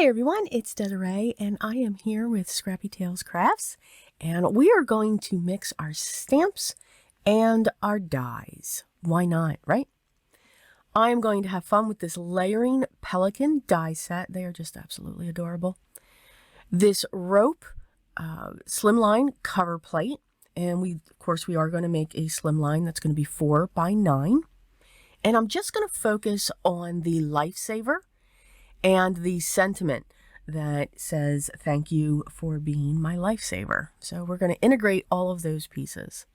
everyone, it's Desiree and I am here with Scrappy Tales Crafts, and we are going to mix our stamps and our dies. Why not, right? I am going to have fun with this layering pelican die set. They are just absolutely adorable. This rope slimline cover plate, and of course we are going to make a slimline that's going to be 4 by 9. And I'm just going to focus on the lifesaver and the sentiment that says, thank you for being my lifesaver. So we're going to integrate all of those pieces.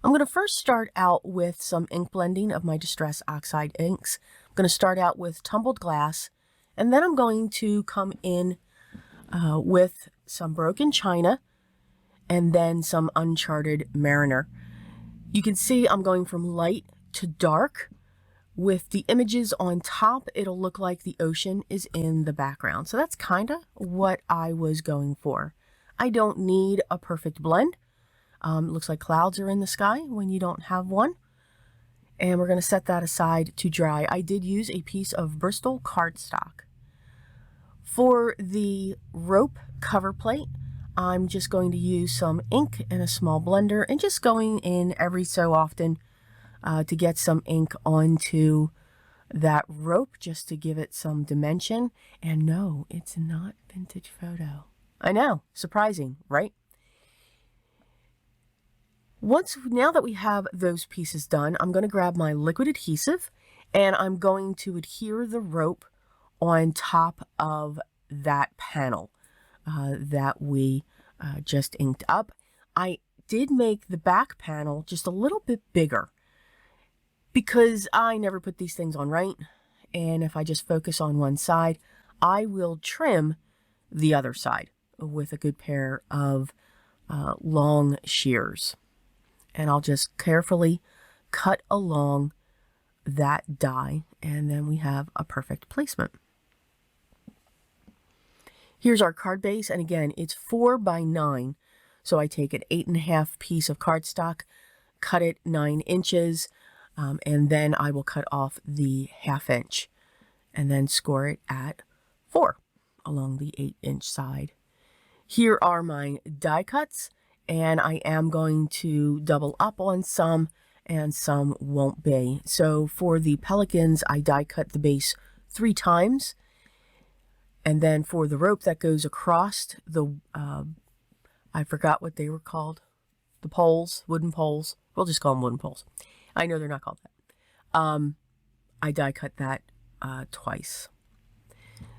I'm going to first start out with some ink blending of my Distress Oxide inks. I'm going to start out with Tumbled Glass, and then I'm going to come in with some Broken China, and then some Uncharted Mariner. You can see I'm going from light to dark. With the images on top, it'll look like the ocean is in the background. So that's kind of what I was going for. I don't need a perfect blend. It looks like clouds are in the sky when you don't have one. And we're going to set that aside to dry. I did use a piece of Bristol cardstock. For the rope cover plate, I'm just going to use some ink in a small blender and just going in every so often to get some ink onto that rope, just to give it some dimension. And no, it's not vintage photo. I know, surprising, right? Now that we have those pieces done, I'm going to grab my liquid adhesive and I'm going to adhere the rope on top of that panel that we just inked up. I did make the back panel just a little bit bigger, because I never put these things on right, and if I just focus on one side, I will trim the other side with a good pair of long shears. And I'll just carefully cut along that die, and then we have a perfect placement. Here's our card base, and again, it's 4 by 9. So I take an 8.5 piece of cardstock, cut it 9 inches, and then I will cut off the 1/2 inch and then score it at 4 along the 8-inch side. Here are my die cuts, and I am going to double up on some and some won't be. So for the pelicans, I die cut the base 3 times, and then for the rope that goes across the I forgot what they were called, the poles, wooden poles, we'll just call them wooden poles. I know they're not called that. I die cut that twice.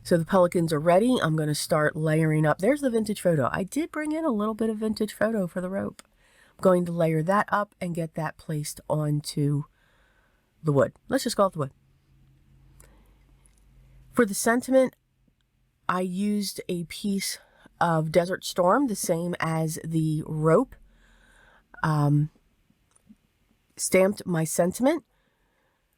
So the pelicans are ready. I'm going to start layering up. There's the vintage photo. I did bring in a little bit of vintage photo for the rope. I'm going to layer that up and get that placed onto the wood. Let's just call it the wood. For the sentiment, I used a piece of Desert Storm, the same as the rope. Stamped my sentiment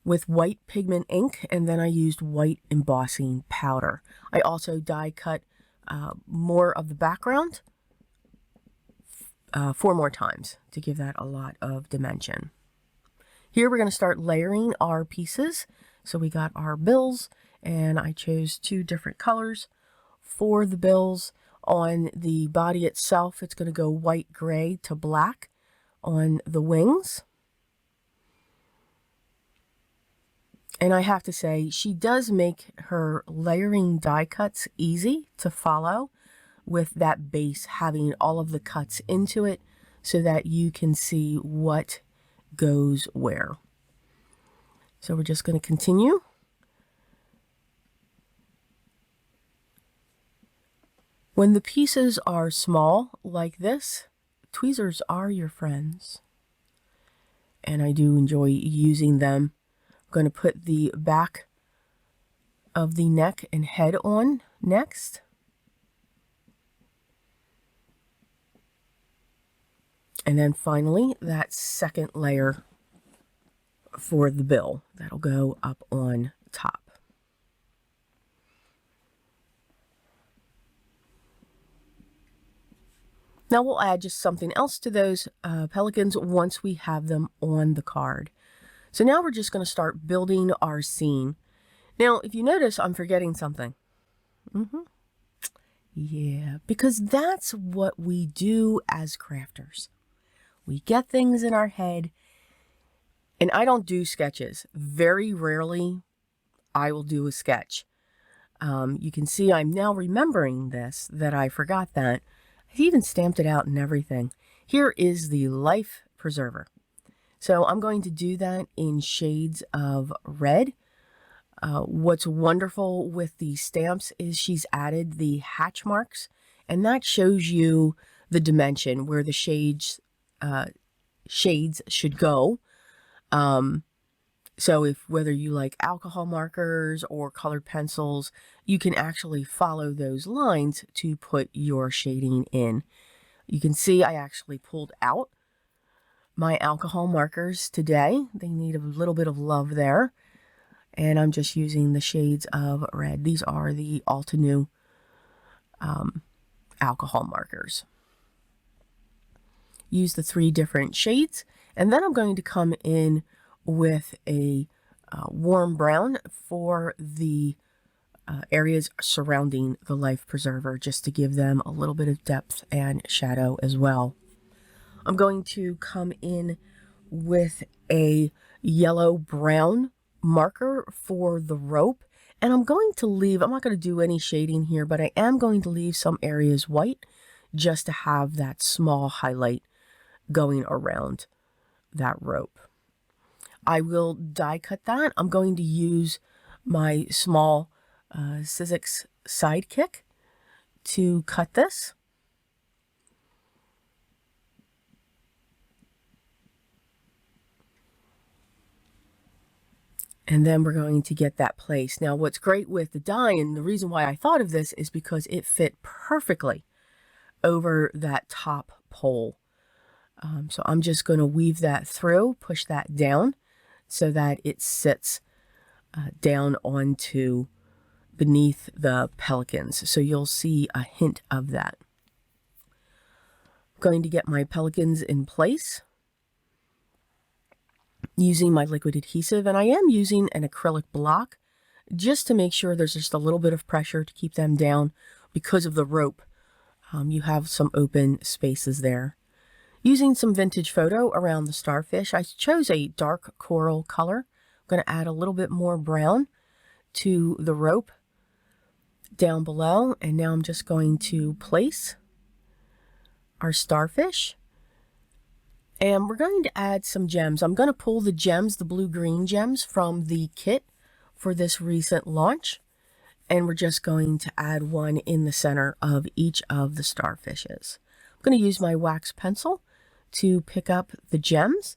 with white pigment ink, and then I used white embossing powder. I also die cut more of the background 4 more times to give that a lot of dimension. Here we're going to start layering our pieces. So we got our bills, and I chose 2 different colors for the bills. On the body itself, it's going to go white gray to black on the wings. And I have to say, she does make her layering die cuts easy to follow, with that base having all of the cuts into it so that you can see what goes where. So we're just going to continue. When the pieces are small like this, tweezers are your friends. And I do enjoy using them. I'm going to put the back of the neck and head on next. And then finally, that second layer for the bill. That'll go up on top. Now we'll add just something else to those pelicans once we have them on the card. So now we're just going to start building our scene. Now, if you notice, I'm forgetting something. Yeah, because that's what we do as crafters. We get things in our head, and I don't do sketches. Very rarely I will do a sketch. You can see I'm now remembering this, that I forgot that. I even stamped it out and everything. Here is the life preserver. So I'm going to do that in shades of red. What's wonderful with these stamps is she's added the hatch marks, and that shows you the dimension where the shades should go. So whether you like alcohol markers or colored pencils, you can actually follow those lines to put your shading in. You can see I actually pulled out my alcohol markers today. They need a little bit of love there. And I'm just using the shades of red. These are the Altenew alcohol markers. Use the 3 different shades. And then I'm going to come in with a warm brown for the areas surrounding the life preserver, just to give them a little bit of depth and shadow as well. I'm going to come in with a yellow-brown marker for the rope, and I'm going to leave, I'm not going to do any shading here, but I am going to leave some areas white just to have that small highlight going around that rope. I will die cut that. I'm going to use my small Sizzix Sidekick to cut this. And then we're going to get that placed. Now, what's great with the die, and the reason why I thought of this, is because it fit perfectly over that top pole. So I'm just going to weave that through, push that down so that it sits down onto beneath the pelicans. So you'll see a hint of that. I'm going to get my pelicans in place using my liquid adhesive, and I am using an acrylic block just to make sure there's just a little bit of pressure to keep them down because of the rope. You have some open spaces there. Using some vintage photo around the starfish, I chose a dark coral color. I'm going to add a little bit more brown to the rope down below, and now I'm just going to place our starfish. And we're going to add some gems. I'm going to pull the gems, the blue-green gems, from the kit for this recent launch. And we're just going to add one in the center of each of the starfishes. I'm going to use my wax pencil to pick up the gems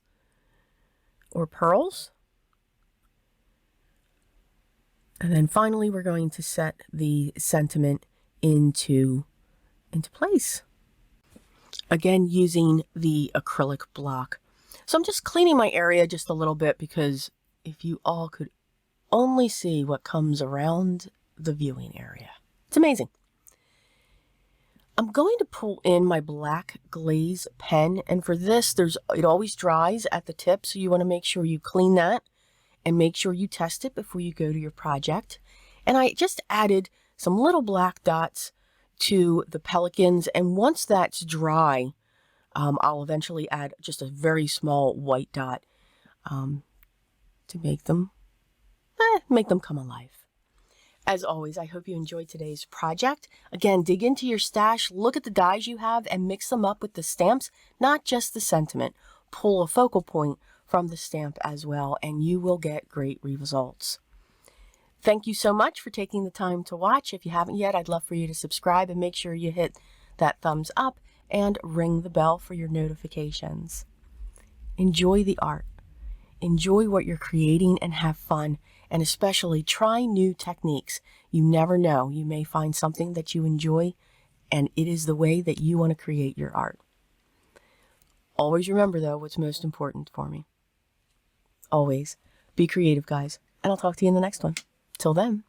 or pearls. And then finally, we're going to set the sentiment into place. Again, using the acrylic block. So I'm just cleaning my area just a little bit, because if you all could only see what comes around the viewing area. It's amazing. I'm going to pull in my black glaze pen, and for this, it always dries at the tip, so you want to make sure you clean that and make sure you test it before you go to your project. And I just added some little black dots to the pelicans, and once that's dry, I'll eventually add just a very small white dot to make them come alive. As always, I hope you enjoyed today's project. Again, dig into your stash, look at the dies you have, and mix them up with the stamps, not just the sentiment. Pull a focal point from the stamp as well, and you will get great results. Thank you so much for taking the time to watch. If you haven't yet, I'd love for you to subscribe and make sure you hit that thumbs up and ring the bell for your notifications. Enjoy the art. Enjoy what you're creating and have fun. And especially try new techniques. You never know. You may find something that you enjoy, and it is the way that you want to create your art. Always remember, though, what's most important for me. Always be creative, guys. And I'll talk to you in the next one. Till then.